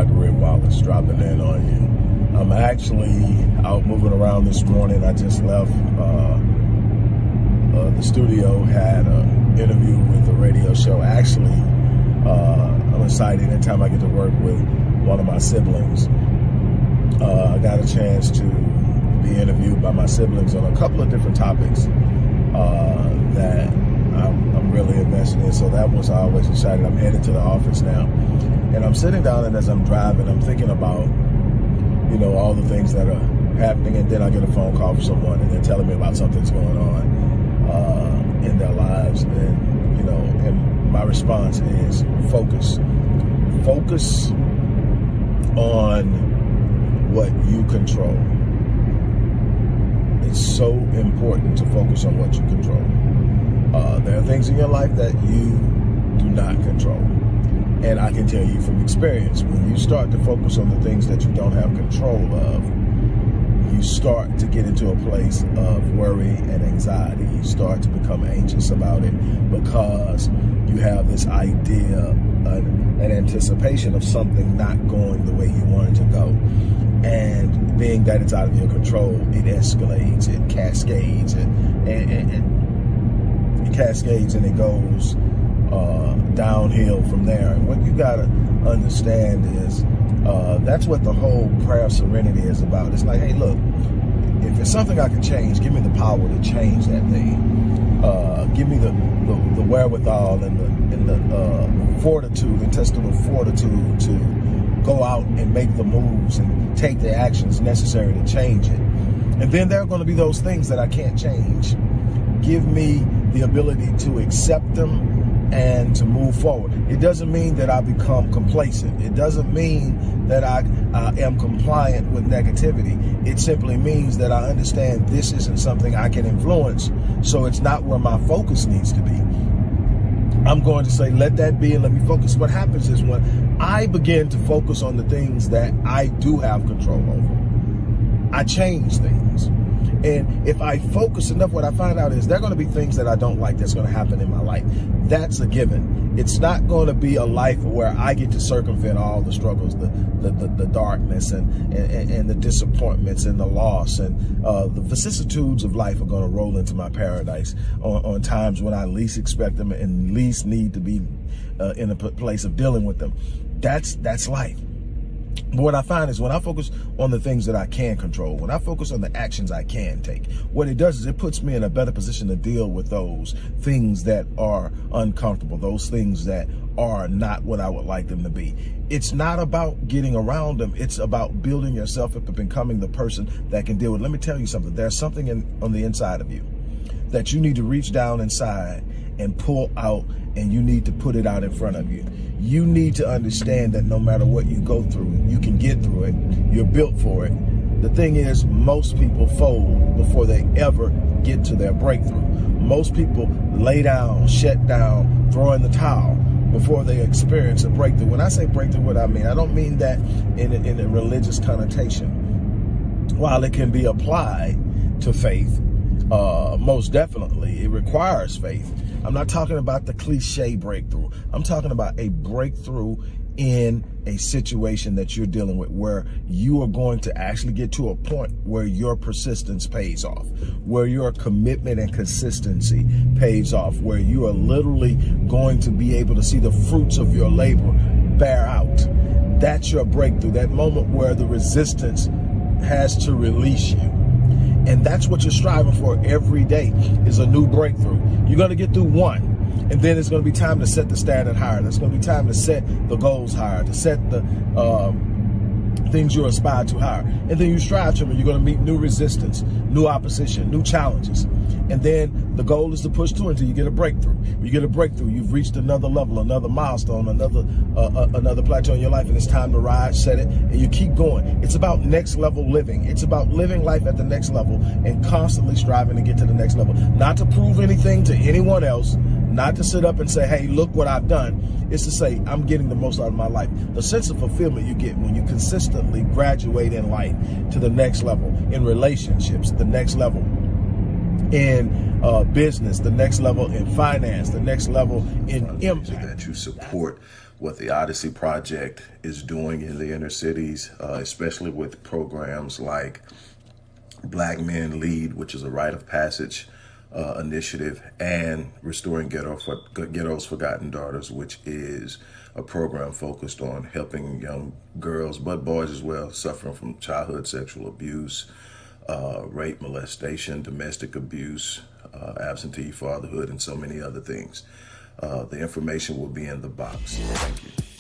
Dr. Wallace dropping in on you. I'm actually out moving around this morning. I just left the studio, had an interview with a radio show. Actually, I'm excited anytime I get to work with one of my siblings. I got a chance to be interviewed by my siblings on a couple of different topics that I'm really invested in. So that was always excited. I'm headed to the office now, and I'm sitting down, and as I'm driving, I'm thinking about, you know, all the things that are happening, and then I get a phone call from someone, and they're telling me about something's going on in their lives, and you know, and my response is focus. Focus on what you control. It's so important to focus on what you control. There are things in your life that you do not control. And I can tell you from experience, when you start to focus on the things that you don't have control of, you start to get into a place of worry and anxiety. You start to become anxious about it because you have this idea, an anticipation of something not going the way you want it to go. And being that it's out of your control, it escalates, it cascades, and it cascades, and it goes downhill from there. And what you gotta understand is that's what the whole prayer of serenity is about. It's like, hey, look, if it's something I can change, give me the power to change that thing. Give me the wherewithal and the fortitude, intestinal fortitude to go out and make the moves and take the actions necessary to change it. And then there are going to be those things that I can't change. Give me the ability to accept them and to move forward. It doesn't mean that I become complacent. It doesn't mean that I am compliant with negativity. It simply means that I understand this isn't something I can influence, so it's not where my focus needs to be. I'm going to say, let that be, and let me focus. What happens is when I begin to focus on the things that I do have control over, I change things. And if I focus enough, what I find out is there are going to be things that I don't like that's going to happen in my life. That's a given. It's not going to be a life where I get to circumvent all the struggles, the darkness and the disappointments and the loss and the vicissitudes of life are going to roll into my paradise on times when I least expect them and least need to be in a place of dealing with them. That's life. But what I find is when I focus on the things that I can control, when I focus on the actions I can take, what it does is it puts me in a better position to deal with those things that are uncomfortable, those things that are not what I would like them to be. It's not about getting around them. It's about building yourself up and becoming the person that can deal with it. Let me tell you something. There's something on the inside of you that you need to reach down inside and pull out, and you need to put it out in front of you. You need to understand that no matter what you go through, you can get through it. You're built for it. The thing is, most people fold before they ever get to their breakthrough. Most people lay down, shut down, throw in the towel before they experience a breakthrough. When I say breakthrough, what I mean, I don't mean that in a religious connotation. While it can be applied to faith, most definitely, it requires faith. I'm not talking about the cliche breakthrough. I'm talking about a breakthrough in a situation that you're dealing with, where you are going to actually get to a point where your persistence pays off, where your commitment and consistency pays off, where you are literally going to be able to see the fruits of your labor bear out. That's your breakthrough, that moment where the resistance has to release you. And that's what you're striving for every day, is a new breakthrough. You're going to get through one, and then it's going to be time to set the standard higher. There's going to be time to set the goals higher, to set the things you aspire to higher. And then you strive to them. You're going to meet new resistance, new opposition, new challenges. And then the goal is to push through until you get a breakthrough. When you get a breakthrough, you've reached another level, another milestone, another plateau in your life, and it's time to ride, set it, and you keep going. It's about next level living. It's about living life at the next level and constantly striving to get to the next level. Not to prove anything to anyone else, not to sit up and say, hey, look what I've done. It's to say, I'm getting the most out of my life. The sense of fulfillment you get when you consistently graduate in life to the next level, in relationships, the next level in business, the next level in finance, the next level in impact. That you support what the Odyssey Project is doing in the inner cities, especially with programs like Black Men Lead, which is a rite of passage initiative, and Restoring Ghetto's Forgotten Daughters, which is a program focused on helping young girls, but boys as well, suffering from childhood sexual abuse, rape, molestation, domestic abuse, absentee fatherhood, and so many other things. The information will be in the box. Thank you.